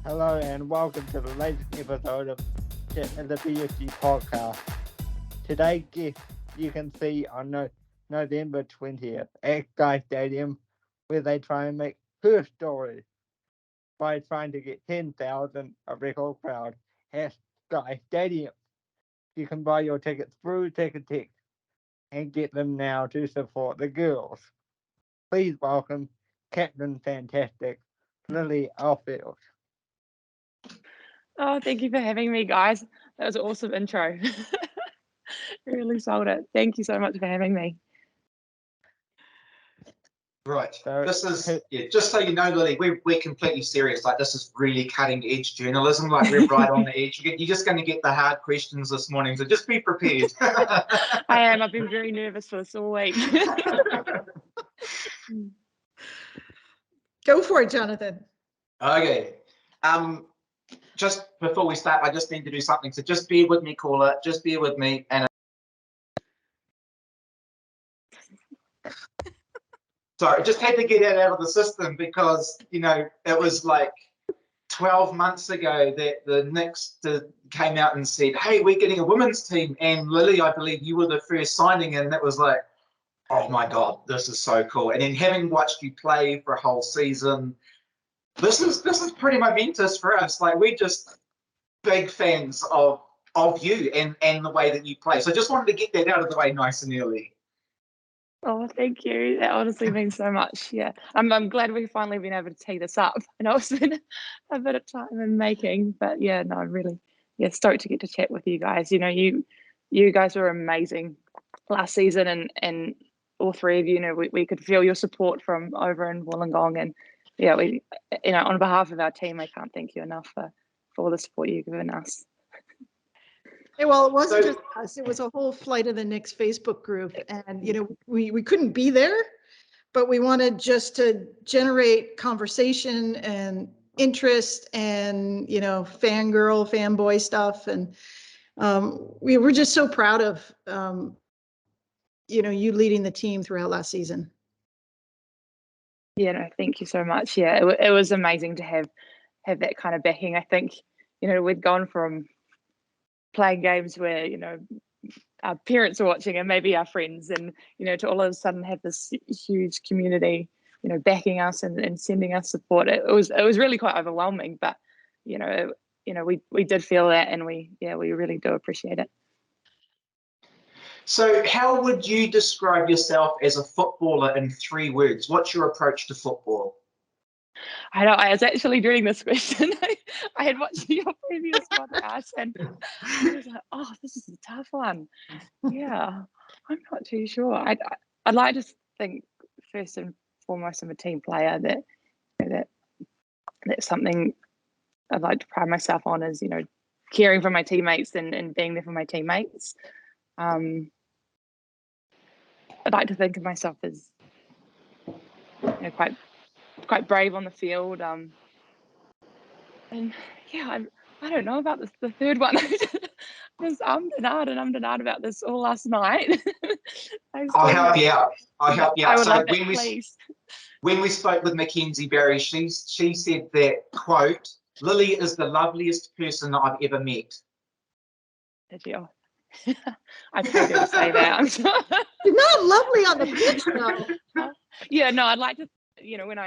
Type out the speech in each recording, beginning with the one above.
Hello and welcome to the latest episode of the PSG podcast. Today's guest you can see on November 20th at Sky Stadium, where they try and make her story by trying to get 10,000 a record crowd at Sky Stadium. You can buy your tickets through Ticketek and get them now to support the girls. Please welcome Captain Fantastic, Lily Alfeld. Oh, thank you for having me, guys. That was an awesome intro. Really sold it. Thank you so much for having me. Right. So, This is, just so you know, Lily, we're completely serious. Like, this is really cutting edge journalism. Like, we're right on the edge. You're just going to get the hard questions this morning, so just be prepared. I am. I've been very nervous for this all week. Go for it, Jonathan. Okay. Just before we start, I just need to do something. So just bear with me, caller. Just bear with me. And sorry, I just had to get that out of the system because, you know, it was like 12 months ago that the Knicks came out and said, hey, we're getting a women's team. And Lily, I believe you were the first signing, and that was like, oh my God, this is so cool. And then having watched you play for a whole season, this is pretty momentous for us. Like, we're just big fans of you and the way that you play. So I just wanted to get that out of the way nice and early. Oh, thank you. That honestly means so much. Yeah, I'm glad we've finally been able to tee this up. I know it's been a bit of time in making, but yeah, no, I'm really stoked to get to chat with you guys. You know, you guys were amazing last season, and all three of you, we could feel your support from over in Wollongong, and yeah, we, on behalf of our team, I can't thank you enough for all the support you've given us. Yeah, well, it wasn't just us. It was a whole Flight of the Knicks Facebook group. And, we couldn't be there, but we wanted just to generate conversation and interest and, fangirl, fanboy stuff. And we were just so proud of, you leading the team throughout last season. Yeah, no, thank you so much. Yeah, it was amazing to have that kind of backing. I think, we'd gone from playing games where, our parents are watching and maybe our friends, and, to all of a sudden have this huge community, backing us and sending us support. It was really quite overwhelming, but, we did feel that, and we really do appreciate it. So how would you describe yourself as a footballer in 3 words? What's your approach to football? I know, I was actually doing this question. I had watched your previous podcast, and I was like, oh, this is a tough one. Yeah, I'm not too sure. I'd like to think first and foremost I'm a team player. That's something I'd like to pride myself on, is, caring for my teammates and being there for my teammates. I'd like to think of myself as, quite brave on the field. And yeah, I don't know about the third one. Because I'm denied about this all last night. I'll help you out. I would So love that, please. When we spoke with Mackenzie Barry, she said that, quote, Lily is the loveliest person that I've ever met. Did you? I paid her to say that. I'm sorry. You're not lovely on the pitch, though. Yeah, no, I'd like to, when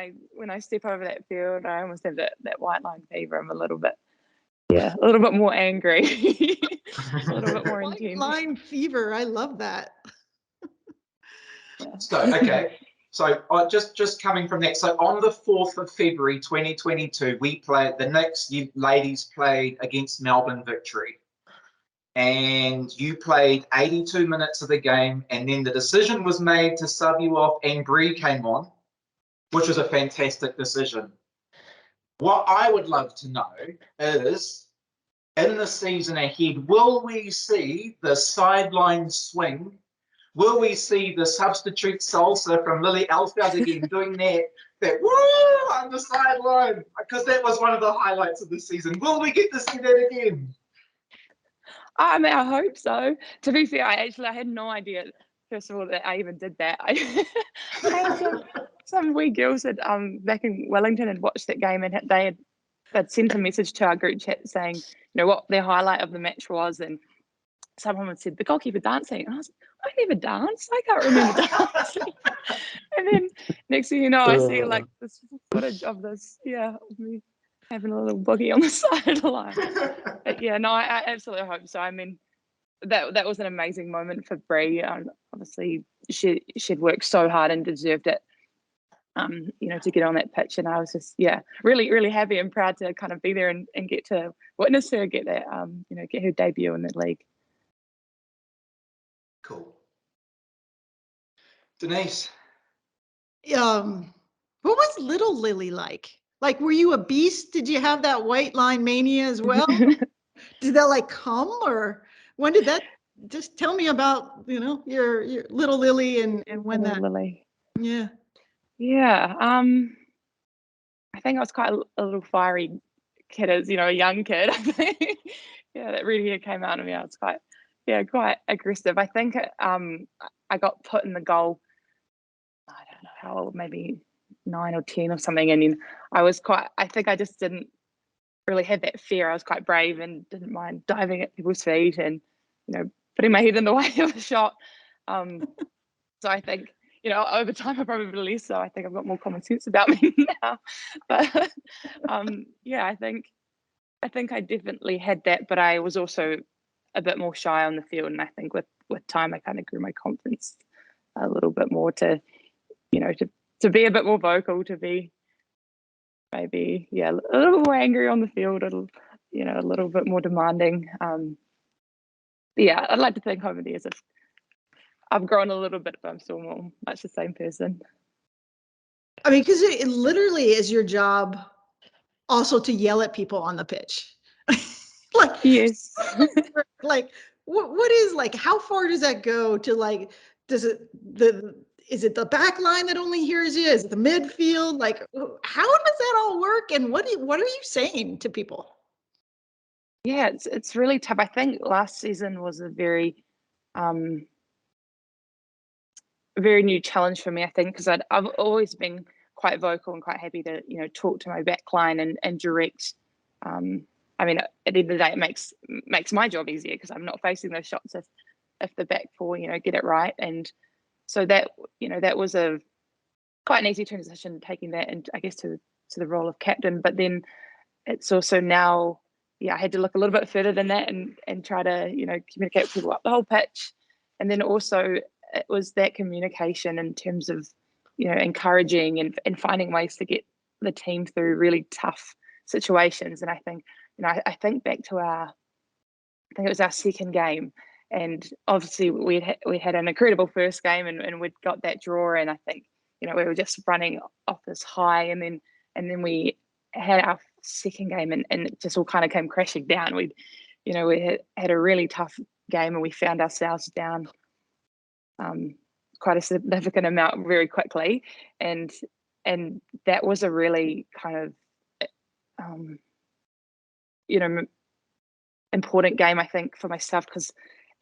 I step over that field, I almost have that white line fever. I'm a little bit more angry. A little bit more White intense. line fever. I love that. Yeah. So, okay. So just coming from that, so on the 4th of February 2022, the Knicks, you ladies played against Melbourne Victory. And you played 82 minutes of the game, and then the decision was made to sub you off, and Bree came on, which was a fantastic decision. What I would love to know is, in the season ahead, will we see the sideline swing? Will we see the substitute salsa from Lily Alfeld again, doing that woo on the sideline? Because that was one of the highlights of the season. Will we get to see that again? I mean, I hope so. To be fair, I had no idea, first of all, that I even did that. I had some wee girls that back in Wellington had watched that game, and they had I'd sent a message to our group chat saying, you know, what their highlight of the match was, and someone had said the goalkeeper dancing. And I was like, I never danced. I can't remember dancing. And then next thing you know, I see like this footage of this, of me having a little boogie on the sideline. But yeah, no, I absolutely hope so. I mean, that was an amazing moment for Bree. Obviously, she'd worked so hard and deserved it. You know, to get on that pitch, and I was just really, really happy and proud to kind of be there and get to witness her get that, you know, get her debut in the league. Cool. Denise. What was little Lily like? Like, were you a beast? Did you have that white line mania as well? Did that like come, or when did that? Just tell me about, you know, your little Lily and when Little that. Lily. Yeah. Yeah. I think I was quite a little fiery kid, as you know, a young kid. I think. Yeah, that red hair came out of me. I was quite aggressive. I think I got put in the goal. I don't know how old, maybe 9 or 10 or something. And then I think I just didn't really have that fear. I was quite brave and didn't mind diving at people's feet and, you know, putting my head in the way of a shot. So I think, you know, over time I probably less so. I think I've got more common sense about me now. But yeah, I think I definitely had that, but I was also a bit more shy on the field. And I think with time I kind of grew my confidence a little bit more to, you know, to be a bit more vocal, to be maybe a little more angry on the field, you know, a little bit more demanding. I'd like to think over the years I've grown a little bit, but I'm still more much the same person. I mean, because it literally is your job also to yell at people on the pitch. Like, yes. Like, what is, like, how far does that go to, like, is it the back line that only hears you? Is it the midfield? Like, how does that all work? And what are you saying to people? Yeah, it's really tough. I think last season was a very new challenge for me, I think, because I've always been quite vocal and quite happy to, you know, talk to my back line and direct. I mean, at the end of the day, it makes my job easier because I'm not facing those shots if the back four, you know, get it right. And so that, you know, that was quite an easy transition, taking that, and I guess to the role of captain. But then it's also now, I had to look a little bit further than that and try to, you know, communicate with people up the whole pitch. And then also it was that communication in terms of, you know, encouraging and finding ways to get the team through really tough situations. And I think, you know, I think back to I think it was our second game, and obviously we had an incredible first game, and we'd got that draw, and I think, you know, we were just running off this high, and then we had our second game, and it just all kind of came crashing down. We had a really tough game, and we found ourselves down quite a significant amount very quickly, and that was a really kind of you know, important game, I think, for myself, because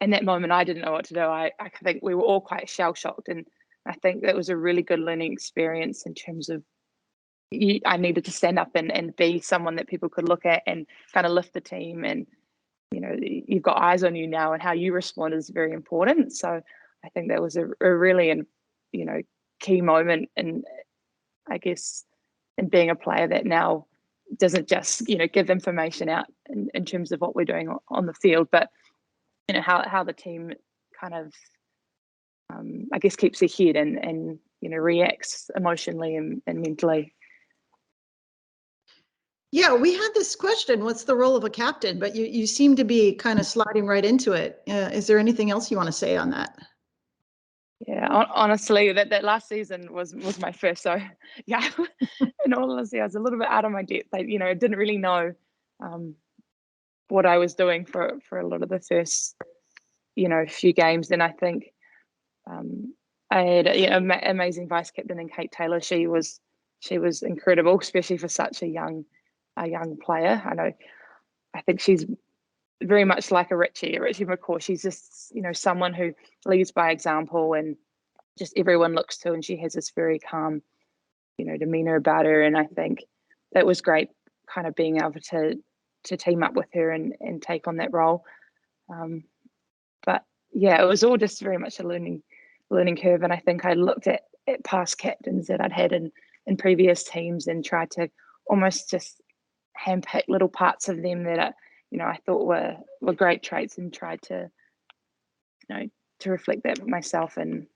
in that moment I didn't know what to do. I think we were all quite shell shocked, and I think that was a really good learning experience in terms of I needed to stand up and be someone that people could look at and kind of lift the team, and, you know, you've got eyes on you now, and how you respond is very important. So I think that was a really, you know, key moment, and I guess in being a player that now doesn't just, you know, give information out in terms of what we're doing on the field, but, you know, how the team kind of I guess keeps their head and you know, reacts emotionally and mentally. Yeah, we had this question, what's the role of a captain? But you seem to be kind of sliding right into it. Is there anything else you want to say on that? Yeah, honestly, that last season was my first. So yeah, in all honesty, I was a little bit out of my depth. I didn't really know what I was doing for a lot of the first, you know, few games. And I think I had amazing vice captain in Kate Taylor. She was incredible, especially for such a young player. I think she's very much like a Richie McCaw. She's just, you know, someone who leads by example, and just everyone looks to, and she has this very calm, you know, demeanor about her. And I think that was great kind of being able to team up with her and take on that role. But yeah, it was all just very much a learning curve. And I think I looked at past captains that I'd had in previous teams and tried to almost just handpick little parts of them that I thought were great traits, and tried to to reflect that myself in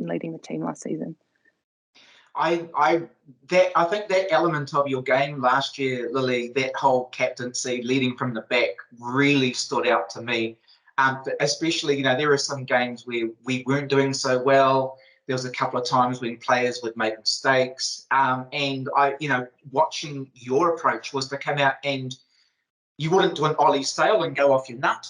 leading the team last season. I think that element of your game last year, Lily, that whole captaincy, leading from the back, really stood out to me. Especially, there were some games where we weren't doing so well. There was a couple of times when players would make mistakes. And watching your approach was to come out, and you wouldn't do an Ollie sail and go off your nut,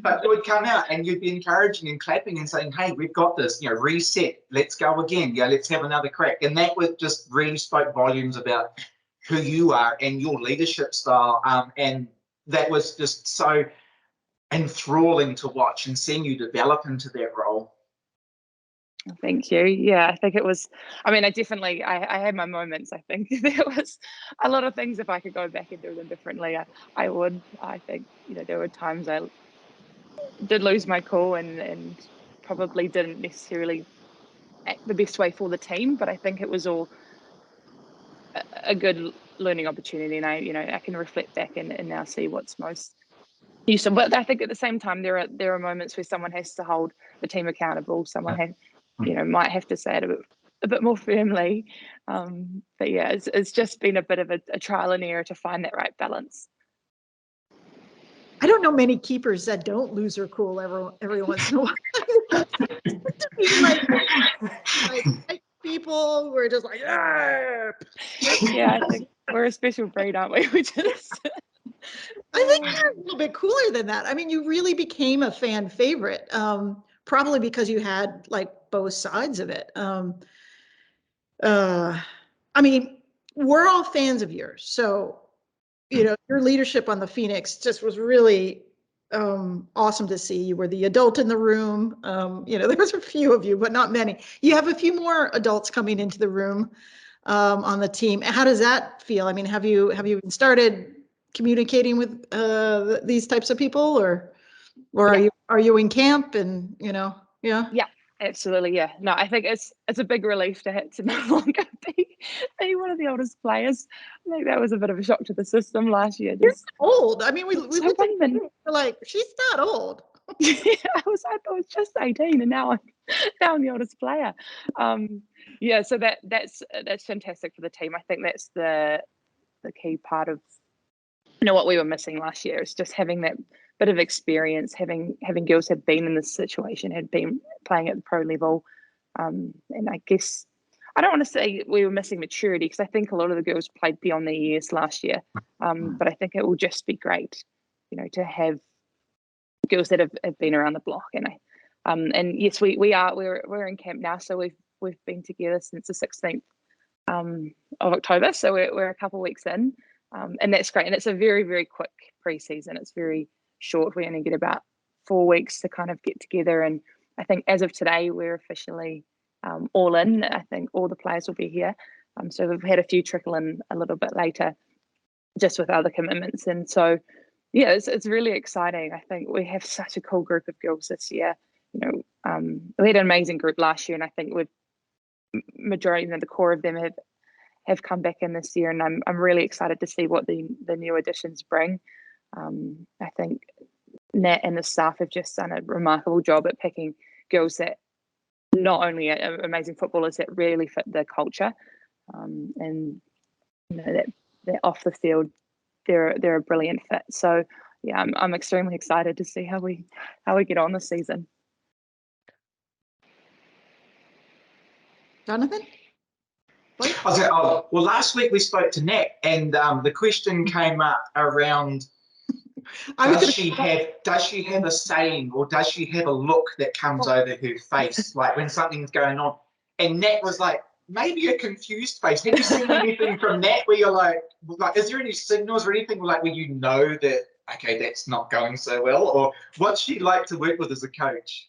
but you would come out and you'd be encouraging and clapping and saying, "Hey, we've got this, reset, let's go again, let's have another crack." And that was just really spoke volumes about who you are and your leadership style. And that was just so enthralling to watch, and seeing you develop into that role. Thank you. Yeah, I think it was, I had my moments. I think there was a lot of things, if I could go back and do them differently, I would. I think, there were times I did lose my cool and probably didn't necessarily act the best way for the team, but I think it was all a good learning opportunity, and I can reflect back and now see what's most useful. But I think at the same time, there are moments where someone has to hold the team accountable. Someone might have to say it a bit more firmly. But yeah, it's just been a bit of a trial and error to find that right balance. I don't know many keepers that don't lose their cool every once in a while. like people who are just like, "Arr!" Yeah, I think we're a special breed, aren't we? We just I think you're a little bit cooler than that. I mean, you really became a fan favorite, probably because you had like both sides of it. I mean, we're all fans of yours. So, your leadership on the Phoenix just was really awesome to see. You were the adult in the room. There was a few of you, but not many. You have a few more adults coming into the room on the team. How does that feel? I mean, have you started communicating with these types of people, or are you in camp and yeah? Yeah, absolutely. Yeah, no, I think it's a big relief to no longer be one of the oldest players. I think that was a bit of a shock to the system last year. You're old. I mean, we So looked at women. you, we're like, she's not old. Yeah, I thought I was just 18, and now I'm the oldest player. Yeah, so that's fantastic for the team. I think that's the key part of what we were missing last year, is just having that bit of experience, having girls had been in this situation, had been playing at the pro level, and I guess I don't want to say we were missing maturity, because I think a lot of the girls played beyond their years last year, but I think it will just be great, to have girls that have been around the block. And yes, we're in camp now, so we've been together since the 16th of October, so we're a couple of weeks in, and that's great. And it's a very, very quick pre-season. It's very short. We only get about 4 weeks to kind of get together, and I think as of today we're officially all in. I think all the players will be here, so we've had a few trickle in a little bit later, just with other commitments. And so yeah, it's really exciting. I think we have such a cool group of girls this year. We had an amazing group last year, and I think majority of the core of them have come back in this year, and I'm really excited to see what the new additions bring. I think Nat and the staff have just done a remarkable job at picking girls that not only are amazing footballers, that really fit the culture, and that off the field they're a brilliant fit. So yeah, I'm extremely excited to see how we get on this season. Jonathan? Well, last week we spoke to Nat, and the question came up around, does she have a saying, or does she have a look that comes over her face, like when something's going on? And Nat was like, maybe a confused face. Have you seen anything from Nat where you're like, is there any signals or anything like where that, okay, that's not going so well? Or what's she like to work with as a coach?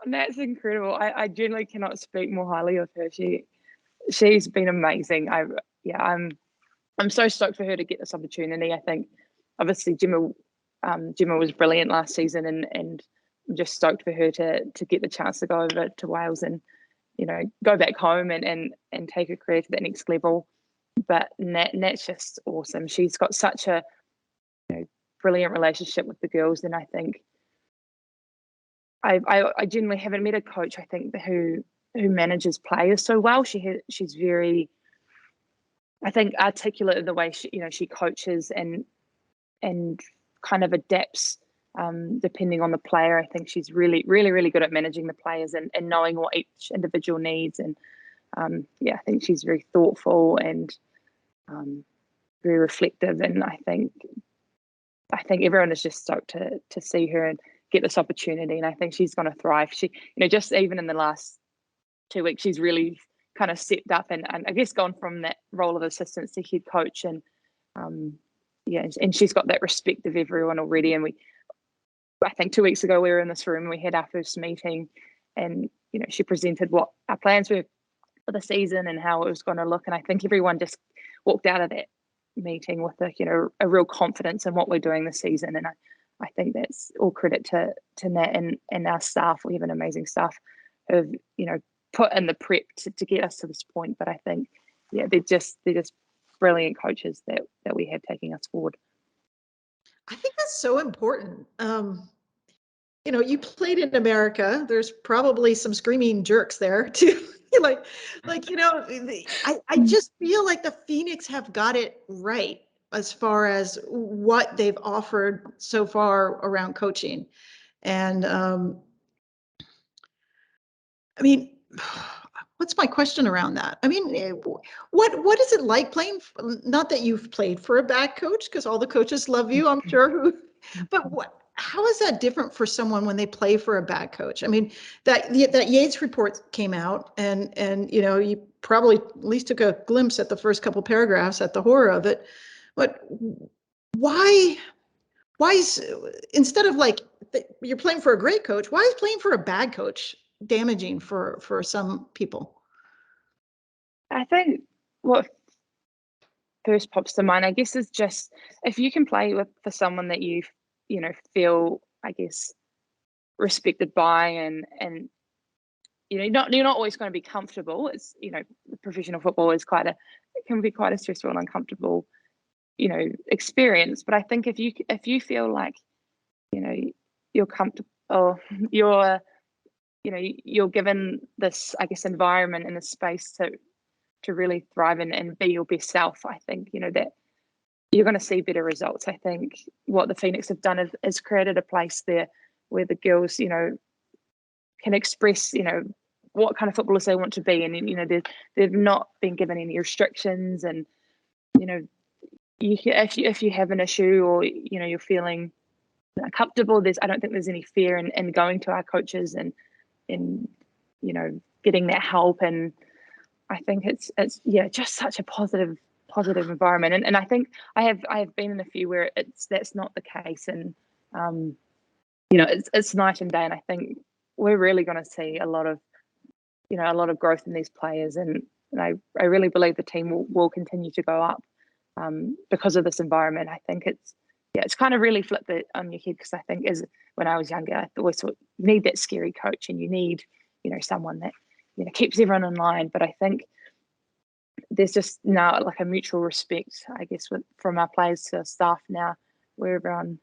Nat's incredible. I generally cannot speak more highly of her. She's been amazing. I'm I'm so stoked for her to get this opportunity. I think obviously Gemma was brilliant last season, and I'm just stoked for her to get the chance to go over to Wales and, you know, go back home and take her career to that next level. But Nat's just awesome. She's got such a, you know, brilliant relationship with the girls, and I think I generally haven't met a coach, I think, who manages players so well. She's very, I think, articulate in the way she coaches and kind of adapts depending on the player. I think she's really good at managing the players and knowing what each individual needs. And I think she's very thoughtful and very reflective. And I think everyone is just stoked to see her and get this opportunity. And I think she's going to thrive. She, just even in the last 2 weeks, she's really kind of stepped up and I guess gone from that role of assistant to head coach. And and she's got that respect of everyone already. And I think 2 weeks ago we were in this room and we had our first meeting, and she presented what our plans were for the season and how it was going to look. And I think everyone just walked out of that meeting with a real confidence in what we're doing this season. And I think that's all credit to Nat and our staff. We have an amazing staff who have put in the prep to get us to this point. But I think they're just brilliant coaches that we have taking us forward. I think that's so important. You played in America. There's probably some screaming jerks there too. I just feel like the Phoenix have got it right as far as what they've offered so far around coaching. And what's my question around that? What is it like playing? Not that you've played for a bad coach, because all the coaches love you, I'm sure. But how is that different for someone when they play for a bad coach? That Yates report came out, and you probably at least took a glimpse at the first couple paragraphs at the horror of it. But why is, instead of you're playing for a great coach, why is playing for a bad coach damaging for some people? I think what first pops to mind, I guess, is just if you can play for someone that you feel, I guess, respected by, and you're not always going to be comfortable. It's professional football is it can be quite a stressful and uncomfortable experience. But I think if you feel like you're comfortable, or you're given this, I guess, environment and the space to really thrive and be your best self, I think that you're going to see better results. I think what the Phoenix have done is created a place there where the girls can express what kind of footballers they want to be, and they've not been given any restrictions. And if you have an issue, or you're feeling uncomfortable, I don't think there's any fear in going to our coaches and getting that help. And I think it's just such a positive environment. And I think I have been in a few where that's not the case. And it's night and day. And I think we're really going to see a lot of growth in these players. And I really believe the team will continue to go up because of this environment. I think it's kind of really flipped it on your head, because I think when I was younger, I always thought you need that scary coach and you need someone that keeps everyone in line. But I think there's just now like a mutual respect, I guess, from our players to our staff now, where everyone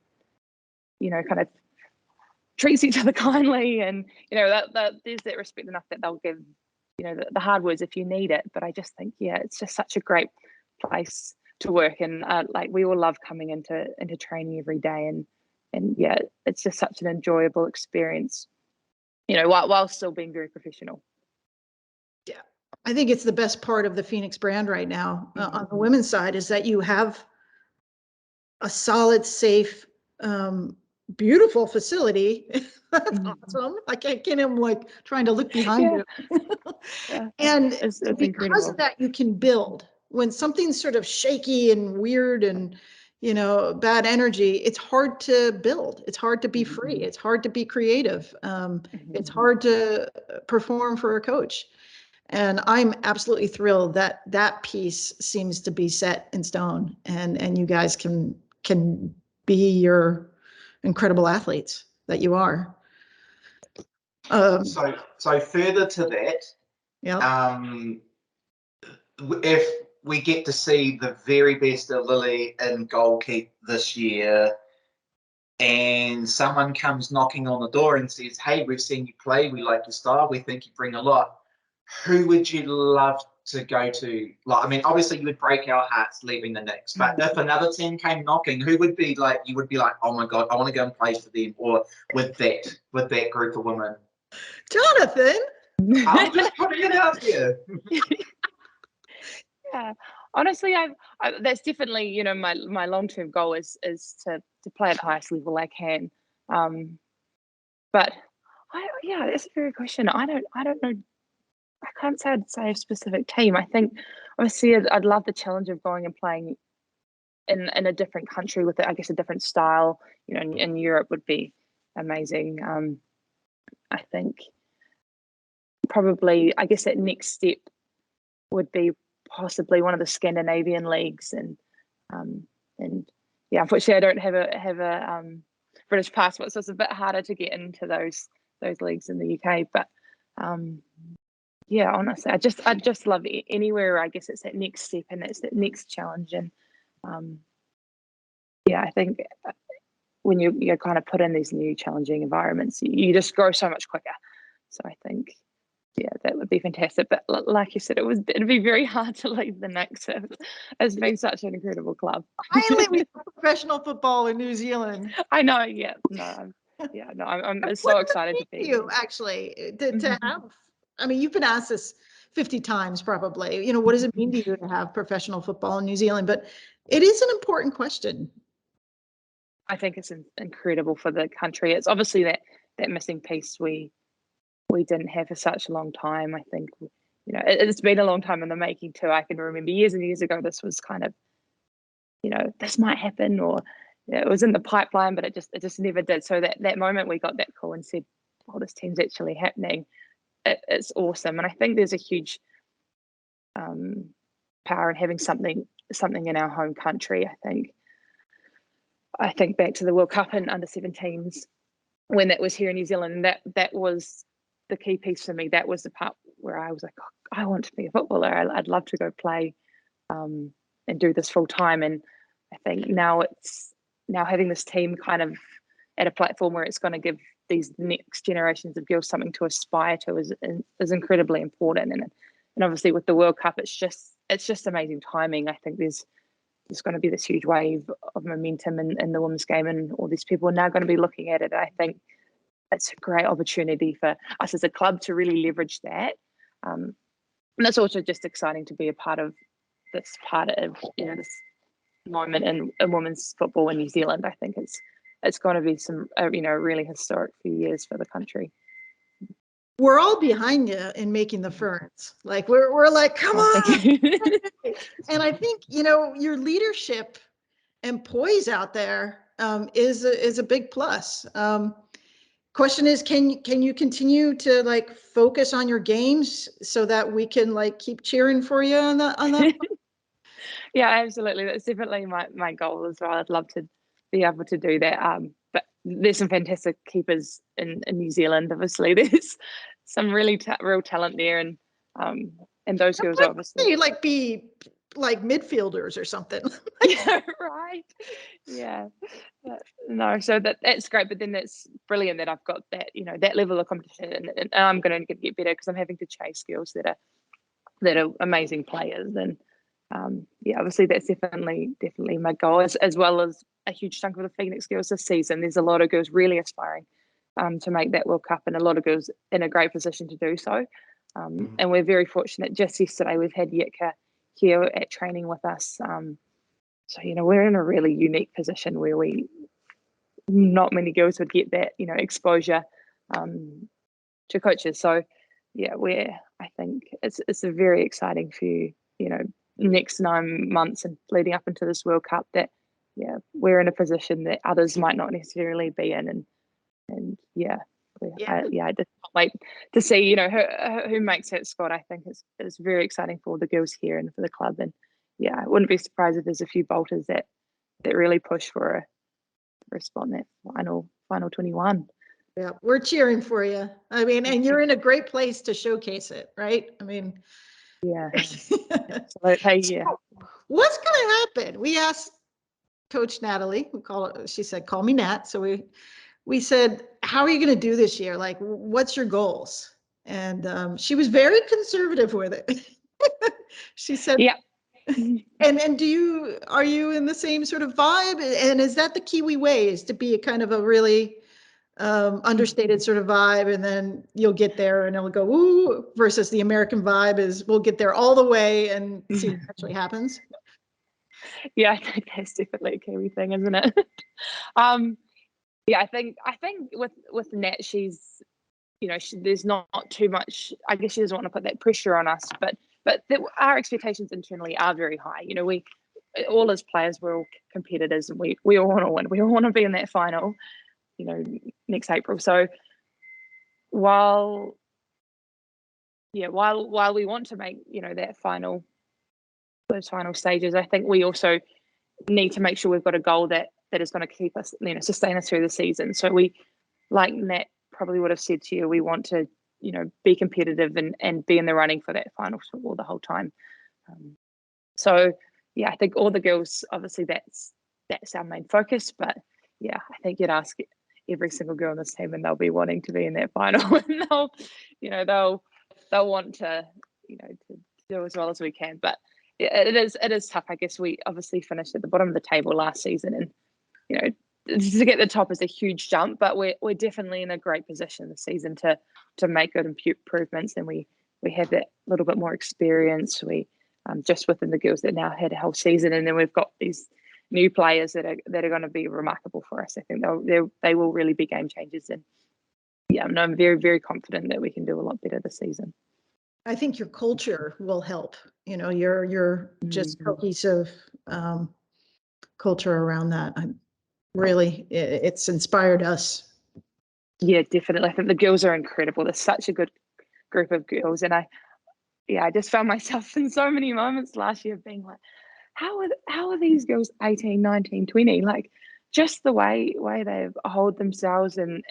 kind of treats each other kindly, and that there's that respect enough that they'll give the hard words if you need it. But I just think it's just such a great place to work, and we all love coming into training every day, and it's just such an enjoyable experience, while still being very professional. Yeah, I think it's the best part of the Phoenix brand right now on the women's side, is that you have a solid, safe, beautiful facility. That's awesome. I can't even trying to look behind you. And it's because incredible. of that, you can build. When something's sort of shaky and weird and bad energy, it's hard to build. It's hard to be free. It's hard to be creative. It's hard to perform for a coach. And I'm absolutely thrilled that that piece seems to be set in stone, and you guys can be your incredible athletes that you are. So further to that, Yeah. If we get to see the very best of Lily in goalkeep this year, and someone comes knocking on the door and says, "Hey, we've seen you play. We like your style. We think you bring a lot." Who would you love to go to? Like, I mean, obviously you would break our hearts leaving the Knicks, but if another team came knocking, who would be like? You would be like, "Oh my God, I want to go and play for them," or with that group of women. Jonathan. I'm just putting it out there. Yeah, honestly, that's definitely, you know, my long-term goal is to play at the highest level I can. But yeah, that's a very good question. I don't know. I can't say I'd say a specific team. I think obviously I'd love the challenge of going and playing in a different country with, I guess, a different style. You know, in Europe would be amazing. I think probably, I guess, that next step would be possibly one of the Scandinavian leagues, and yeah, unfortunately I don't have a British passport, so it's a bit harder to get into those leagues in the UK. But yeah, honestly, I just love it. Anywhere, I guess it's that next step and it's that next challenge. And yeah, I think when you're kind of put in these new challenging environments, you just grow so much quicker. So I think, yeah, that would be fantastic. But like you said, it'd be very hard to leave the Knicks. It's been such an incredible club. Finally, we have professional football in New Zealand. I know. Yeah. No. I'm so excited to be you actually to have. I mean, you've been asked this 50 times probably. You know, what does it mean to you to have professional football in New Zealand? But it is an important question. I think it's incredible for the country. It's obviously that missing piece we didn't have for such a long time. I think, you know, it's been a long time in the making too. I can remember years and years ago, this was kind of, you know, this might happen, or it was in the pipeline, but it just never did. So that moment we got that call and said, "Oh, this team's actually happening," it's awesome. And I think there's a huge power in having something in our home country. I think back to the World Cup in under-17s when that was here in New Zealand, and that was the key piece for me. That was the part where I was like, oh, I want to be a footballer. I'd love to go play and do this full time. And I think now having this team kind of at a platform where it's going to give these next generations of girls something to aspire to is incredibly important. And obviously with the World Cup, it's just amazing timing. I think there's going to be this huge wave of momentum in the women's game, and all these people are now going to be looking at it. I think it's a great opportunity for us as a club to really leverage that. And it's also just exciting to be a part of this this moment in women's football in New Zealand. I think it's going to be some really historic few years for the country. We're all behind you in making the Ferns. Like we're like, come on. And I think, you know, your leadership and poise out there is a big plus. Question is, can you continue to like focus on your games so that we can like keep cheering for you on that? Yeah, absolutely. That's definitely my goal as well. I'd love to be able to do that. But there's some fantastic keepers in New Zealand. Obviously, there's some really real talent there, and those girls are obviously be like midfielders or something. Yeah, right. Yeah. No, so that's great, but then that's brilliant that I've got that, you know, that level of competition, and I'm going to get better because I'm having to chase girls that are amazing players. And yeah, obviously that's definitely my goal, as well as a huge chunk of the Phoenix girls this season. There's a lot of girls really aspiring to make that World Cup, and a lot of girls in a great position to do so. And we're very fortunate. Just yesterday we've had Yitka here at training with us. So, you know, we're in a really unique position where not many girls would get that, you know, exposure to coaches. So yeah, I think it's a very exciting few, you know, next 9 months and leading up into this World Cup, that yeah, we're in a position that others might not necessarily be in. And yeah, exactly. Yeah. I just can't wait to see, you know, who makes that squad. I think it's very exciting for all the girls here and for the club. And yeah, I wouldn't be surprised if there's a few bolters that really push for a spot in that final 21. Yeah, we're cheering for you. I mean, and you're in a great place to showcase it, right? I mean, Yeah, absolutely. Yeah. So, what's going to happen? We asked Coach Natalie, she said, call me Nat. So we said, how are you going to do this year? Like, what's your goals? And she was very conservative with it. She said, yeah. And are you in the same sort of vibe? And is that the Kiwi way, is to be a kind of a really understated sort of vibe, and then you'll get there and it'll go ooh, versus the American vibe is we'll get there all the way and see what actually happens? Yeah, I think that's definitely a Kiwi thing, isn't it? Yeah, I think with Nat, she's, you know, there's not too much. I guess she doesn't want to put that pressure on us, but our expectations internally are very high. You know, we all as players, we're all competitors, and we all want to win. We all want to be in that final, you know, next April. So while we want to make, you know, those final stages, I think we also need to make sure we've got a goal that is going to keep us, you know, sustain us through the season. So we, like Nat probably would have said to you, we want to, you know, be competitive and be in the running for that final all the whole time. So yeah, I think all the girls, obviously that's our main focus. But yeah, I think you'd ask every single girl on this team and they'll be wanting to be in that final, and they'll want to, you know, to do as well as we can. But it is tough. I guess we obviously finished at the bottom of the table last season, and you know, to get the top is a huge jump, but we're definitely in a great position this season to make good improvements, and we have that little bit more experience. We just within the girls that now had a whole season, and then we've got these new players that are going to be remarkable for us. I think they will really be game changers, and yeah, I'm very, very confident that we can do a lot better this season. I think your culture will help. You know, your just cohesive culture around that. Really, it's inspired us. Yeah, definitely. I think the girls are incredible. They're such a good group of girls, and I just found myself in so many moments last year being like, how are these girls 18, 19, 20? Like, just the way they hold themselves and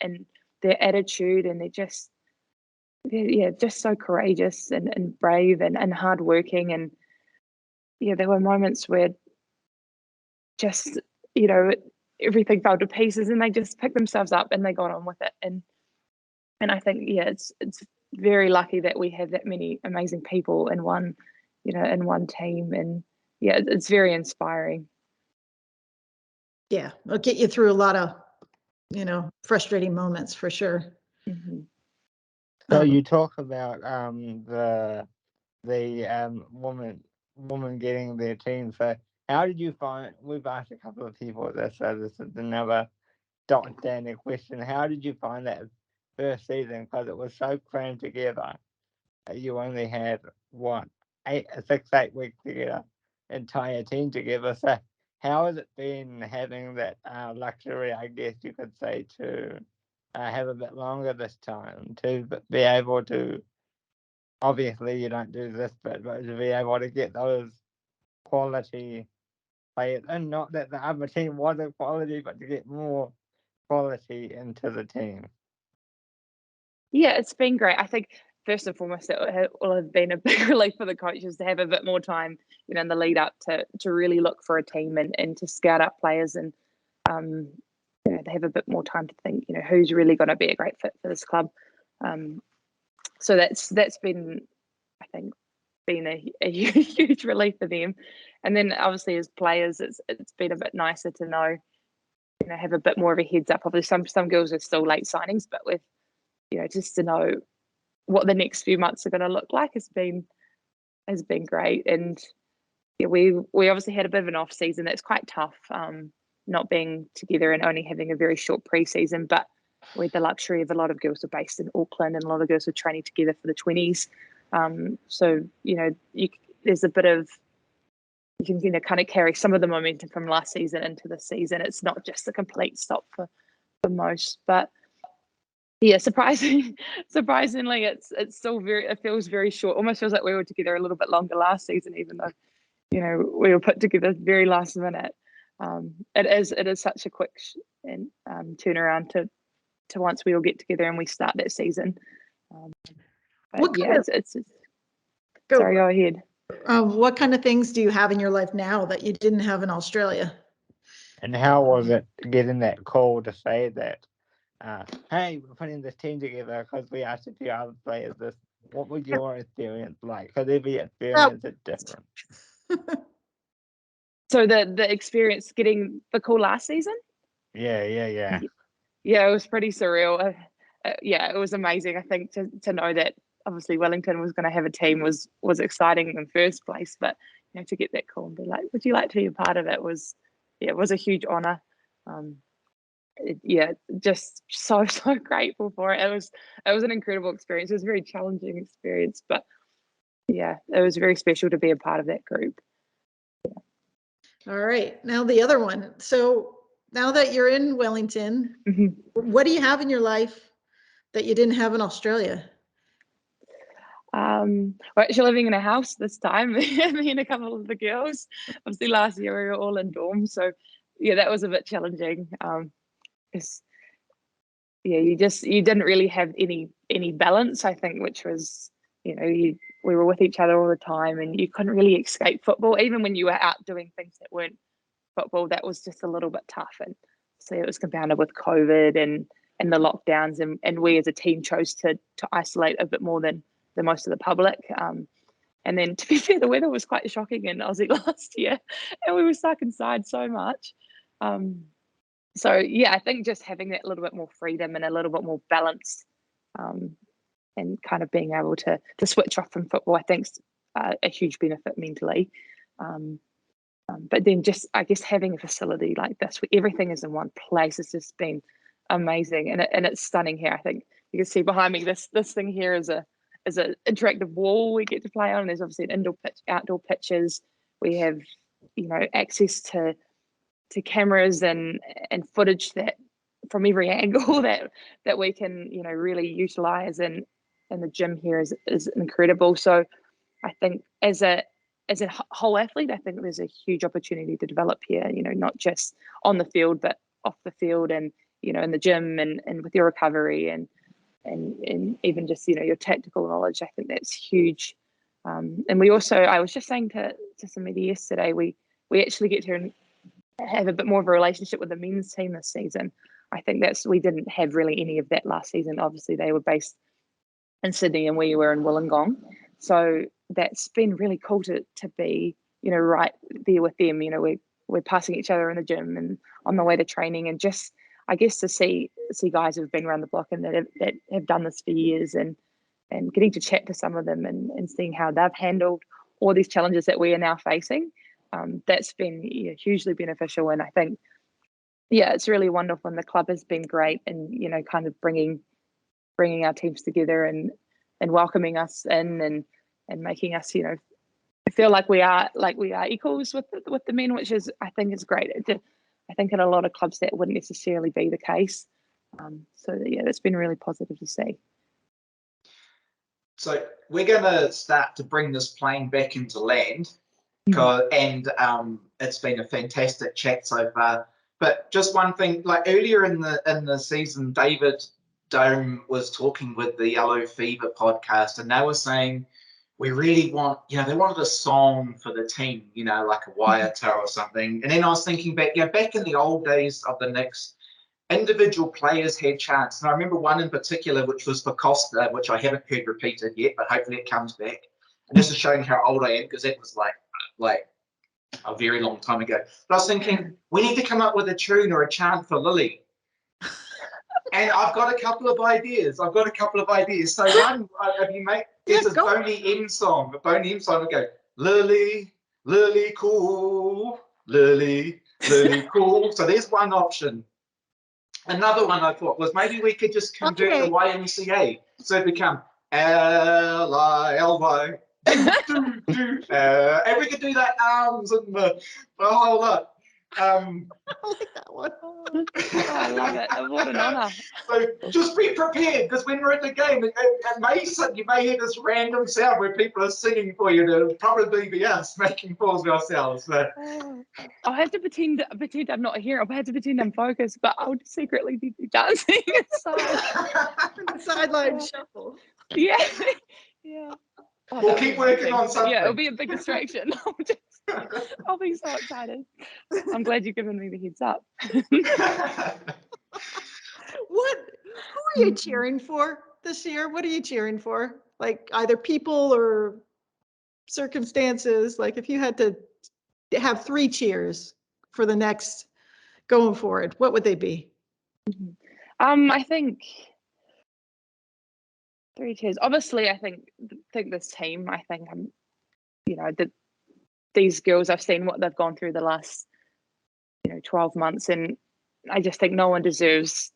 their attitude, and they're just so courageous and brave and hardworking. And yeah, there were moments where just, you know, everything fell to pieces and they just picked themselves up and they got on with it. And I think, yeah, it's very lucky that we have that many amazing people in one team. And yeah, it's very inspiring. Yeah, it'll get you through a lot of, you know, frustrating moments for sure. Mm-hmm. So you talk about the woman getting their team. So how did you find? We've asked a couple of people this, so this is another standard question. How did you find that first season? Because it was so crammed together. You only had 6-8 weeks to get an entire team together. So how has it been having that luxury, I guess you could say, to have a bit longer this time, to be able to, obviously you don't do this, but to be able to get those quality players, and not that the other team wasn't quality, but to get more quality into the team? Yeah, it's been great. I think first and foremost, it will have been a big relief for the coaches to have a bit more time, you know, in the lead up to really look for a team and to scout up players, and you know, they have a bit more time to think, you know, who's really going to be a great fit for this club. So that's been, I think, been a huge relief for them. And then obviously as players, it's been a bit nicer to know, you know, have a bit more of a heads up. Obviously some girls are still late signings, but with, you know, just to know what the next few months are going to look like has been great. And yeah, we obviously had a bit of an off season. That's quite tough, not being together and only having a very short pre-season, but we had the luxury of a lot of girls are based in Auckland and a lot of girls are training together for the 20s. So, you know, there's a bit of, you can, you know, kind of carry some of the momentum from last season into this season. It's not just a complete stop for most, but Yeah, surprisingly, it's still it feels very short. Almost feels like we were together a little bit longer last season, even though, you know, we were put together very last minute. It is such a quick and turnaround to once we all get together and we start that season. But yeah, it's sorry, go ahead. What kind of things do you have in your life now that you didn't have in Australia? And how was it getting that call to say that, hey, we're putting this team together because we asked a few other players this? What was your experience like? Because every experience is different. So the experience getting the call last season? Yeah. Yeah, it was pretty surreal. Yeah, it was amazing. I think to know that obviously Wellington was going to have a team was exciting in the first place, but you know, to get that call and be like, would you like to be a part of it was a huge honor. Just so grateful for it. It was an incredible experience. It was a very challenging experience, but yeah, it was very special to be a part of that group. All right, now the other one. So now that you're in Wellington, what do you have in your life that you didn't have in Australia? We're actually living in a house this time, me and a couple of the girls. Obviously last year we were all in dorms, so yeah, that was a bit challenging. You didn't really have any balance, I think, which was, you know, we were with each other all the time and you couldn't really escape football. Even when you were out doing things that weren't football, that was just a little bit tough. And so it was compounded with COVID and the lockdowns, and we as a team chose to isolate a bit more than most of the public. And then, to be fair, the weather was quite shocking in Aussie last year, and we were stuck inside so much. So yeah, I think just having that little bit more freedom and a little bit more balance, and kind of being able to switch off from football, I think is a huge benefit mentally. But then just, I guess, having a facility like this where everything is in one place has just been amazing, and it's stunning here. I think you can see behind me this thing here is an interactive wall we get to play on. There's obviously an indoor pitch, outdoor pitches. We have, you know, access to cameras and footage that from every angle that we can, you know, really utilize, and the gym here is incredible. So I think as a whole athlete, I think there's a huge opportunity to develop here, you know, not just on the field but off the field, and you know, in the gym and with your recovery and even just, you know, your tactical knowledge. I think that's huge. And we also, I was just saying to somebody yesterday, we actually get to have a bit more of a relationship with the men's team this season. I think we didn't have really any of that last season. Obviously they were based in Sydney and we were in Wollongong. So that's been really cool to be, you know, right there with them. You know, we're passing each other in the gym and on the way to training, and just, I guess, to see guys who've been around the block and that have done this for years, and getting to chat to some of them and seeing how they've handled all these challenges that we are now facing. That's been, you know, hugely beneficial. And I think, yeah, it's really wonderful, and the club has been great, and, you know, kind of bringing our teams together and welcoming us in and making us, you know, feel like we are equals with the men, which is, I think, is great. I think in a lot of clubs that wouldn't necessarily be the case. So yeah, it's been really positive to see. So we're going to start to bring this plane back into land, and it's been a fantastic chat so far. But just one thing, like earlier in the season, David Dome was talking with the Yellow Fever podcast, and they were saying, we really want, you know, they wanted a song for the team, you know, like a Waiata or something. And then I was thinking back, you know, back in the old days of the Knicks, individual players had chants. And I remember one in particular, which was for Costa, which I haven't heard repeated yet, but hopefully it comes back. And this is showing how old I am, because that was like a very long time ago. But I was thinking, we need to come up with a tune or a chant for Lily. And I've got a couple of ideas. So one, have you made, there's a Boney M song. A Boney M song would go, Lily, Lily cool, Lily, Lily cool. So there's one option. Another one I thought was maybe we could just convert the YMCA. So it become L-I-L-Y. And we could do that arms and the whole lot. that one. Oh, I love it. What an honour. So just be prepared, because when we're in the game, you may hear this random sound where people are singing for you. It'll probably be us making fools of ourselves. So. Oh, I'll have to pretend I'm not here. I'll have to pretend I'm focused, but I'll secretly be dancing inside. Sideline shuffle. Yeah, yeah. Oh, We'll that would keep be working amazing. on something. Yeah, it'll be a big distraction. I'll be so excited. I'm glad you've given me the heads up. Who are you cheering for this year? What are you cheering for? Like either people or circumstances? Like if you had to have 3 cheers for the next going forward, what would they be? I think 3 cheers. Obviously, I think this team. I think these girls. I've seen what they've gone through the last 12 months, and I just think no one deserves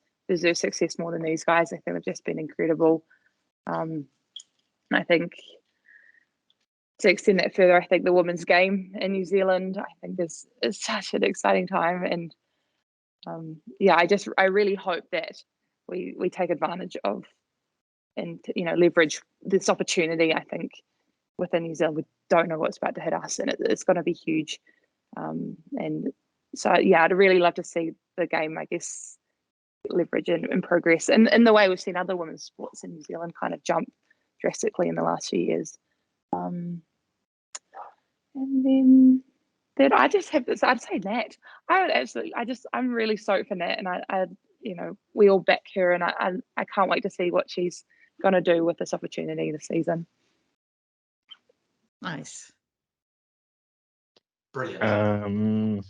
success more than these guys. I think they've just been incredible. I think to extend that further, I think the women's game in New Zealand, I think is such an exciting time, and I really hope that we take advantage of and leverage this opportunity. I think within New Zealand, we don't know what's about to hit us, and it's going to be huge. And so, I'd really love to see the game, I guess, leverage and progress in the way we've seen other women's sports in New Zealand kind of jump drastically in the last few years. And then I just have this. I'd say Nat. I'm really stoked for Nat, and I we all back her, and I can't wait to see what she's going to do with this opportunity this season. Nice. Brilliant.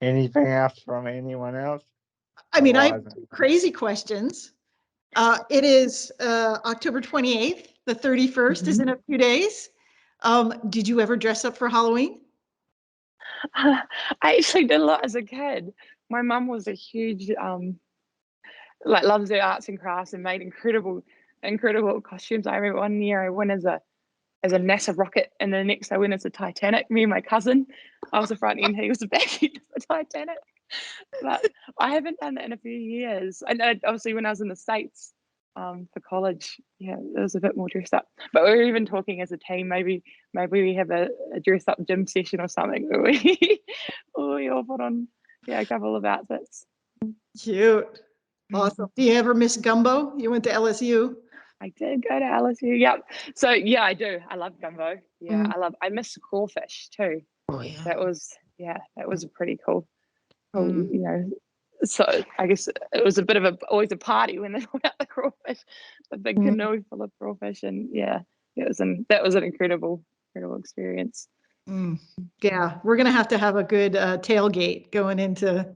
Anything else from anyone else? I mean, I have crazy questions. It is October 28th. The 31st is in a few days. Did you ever dress up for Halloween? I actually did a lot as a kid. My mum was a huge loves her arts and crafts and made incredible costumes. I remember one year I went as a NASA rocket, and the next I went as a Titanic. Me and my cousin, I was the front end, he was the back end of the Titanic. But I haven't done that in a few years. And obviously when I was in the States for college, it was a bit more dressed up. But we were even talking as a team, maybe we have a dress up gym session or something where we all put on a couple of outfits. Cute. Awesome. Do you ever miss Gumbo? You went to LSU. I did go to LSU. Yep. So I do. I love Gumbo. Yeah, I miss the crawfish too. Oh yeah. That was a pretty cool. So I guess it was a bit of always a party when they brought out the crawfish, the big canoe full of crawfish, and that was an incredible experience. Yeah, we're gonna have to have a good tailgate going into,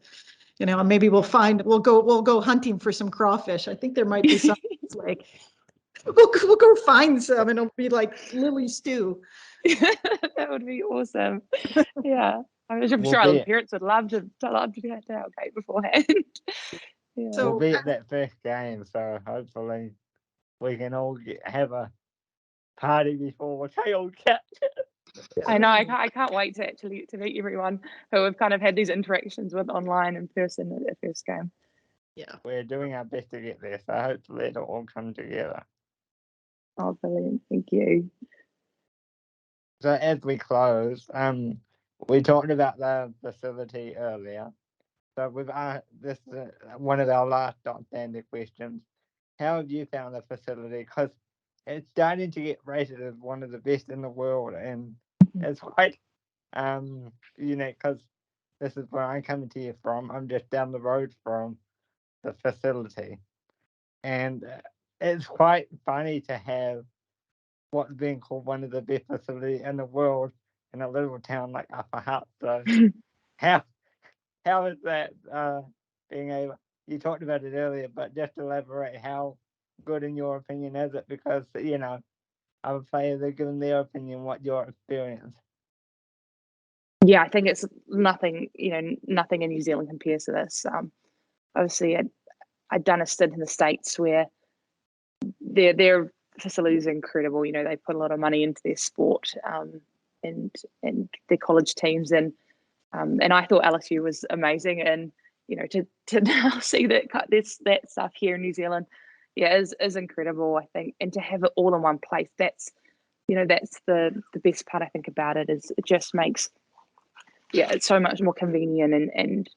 maybe we'll go hunting for some crawfish. I think there might be some like we'll go find some, and it'll be like Lily stew. That would be awesome. Yeah. I'm sure our parents would love to get out tailgate beforehand. So we'll be at that first game, so hopefully we can all have a party before tailgate. I know. I can't wait to meet everyone who we've kind of had these interactions with online and person at the first game. Yeah, we're doing our best to get there, so hopefully it'll all come together. Oh, brilliant! Thank you. So as we close, we talked about the facility earlier. So with this is one of our last standard questions. How have you found the facility? Because it's starting to get rated as one of the best in the world, and it's quite unique because this is where I'm coming to you from. I'm just down the road from the facility, and it's quite funny to have what's being called one of the best facilities in the world in a little town like Upper Hutt. So how is that being able? You talked about it earlier, but just elaborate how good in your opinion is it? Because other players are giving their opinion. What your experience? Yeah, I think it's nothing. Nothing in New Zealand compares to this. Obviously, I'd done a stint in the States where their facilities are incredible. They put a lot of money into their sport and their college teams, and I thought LSU was amazing. And to now see that that stuff here in New Zealand, is incredible, I think. And to have it all in one place, that's the best part I think about it, is it just makes it's so much more convenient, and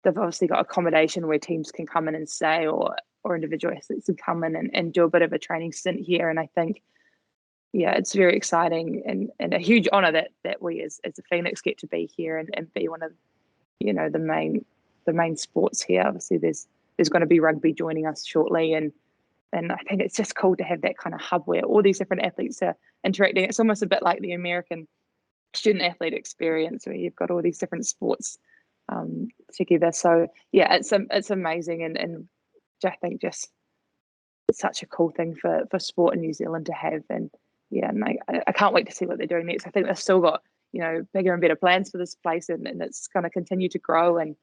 they've obviously got accommodation where teams can come in and stay, or individual athletes can come in and do a bit of a training stint here. And I think it's very exciting and a huge honor that we as the Phoenix get to be here and be one of the main sports here. Obviously there's going to be rugby joining us shortly, and I think it's just cool to have that kind of hub where all these different athletes are interacting. It's almost a bit like the American student athlete experience, where you've got all these different sports together. So it's amazing, and I think just it's such a cool thing for sport in New Zealand to have. And I can't wait to see what they're doing next. I think they've still got bigger and better plans for this place, and it's going to continue to grow. And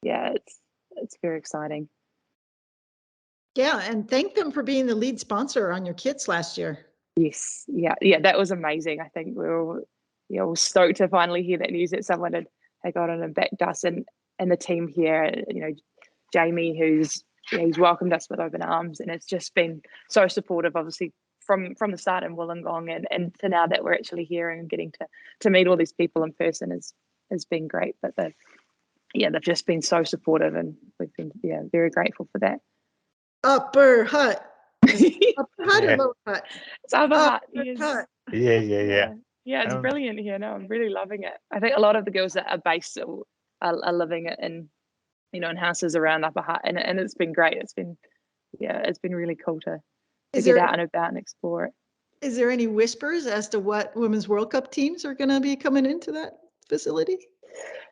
it's very exciting. Yeah, and thank them for being the lead sponsor on your kits last year. Yes, yeah, that was amazing. I think we were all stoked to finally hear that news that someone had got on and backed us, and the team here. Jamie, he's welcomed us with open arms, and it's just been so supportive, obviously from the start in Wollongong, and to now that we're actually here and getting to meet all these people in person has been great. But they've just been so supportive, and we've been very grateful for that. Upper Hut. Upper Hut or Lower Hut? It's Upper Hut. Hut. Yeah. Yeah, it's brilliant here. No, I'm really loving it. I think a lot of the girls that are based are living it in houses around Upper Hut, and it's been great. It's been really cool to get out and about and explore it. Is there any whispers as to what Women's World Cup teams are going to be coming into that facility?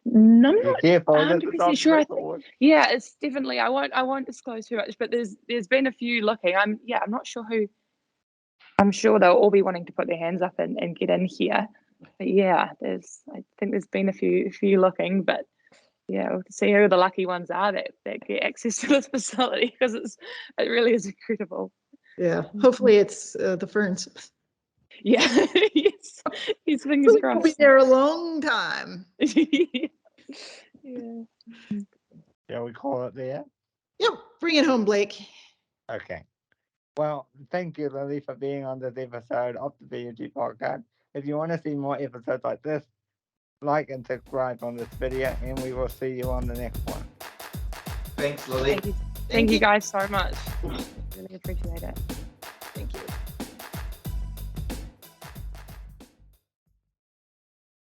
No, I'm not careful, 100% sure. It's definitely. I won't disclose too much, but there's been a few looking. I'm not sure who. I'm sure they'll all be wanting to put their hands up and get in here. But I think there's been a few looking, but we'll see who the lucky ones are that get access to this facility, because it really is incredible. Yeah, hopefully it's the Ferns. Yeah, yes, fingers crossed. We'll be there a long time. Yeah. Shall we call it there? Yep, bring it home, Blake. Okay. Well, thank you, Lily, for being on this episode of the BUG podcast. If you want to see more episodes like this, like and subscribe on this video, and we will see you on the next one. Thanks, Lily. Thank you guys so much. Really appreciate it.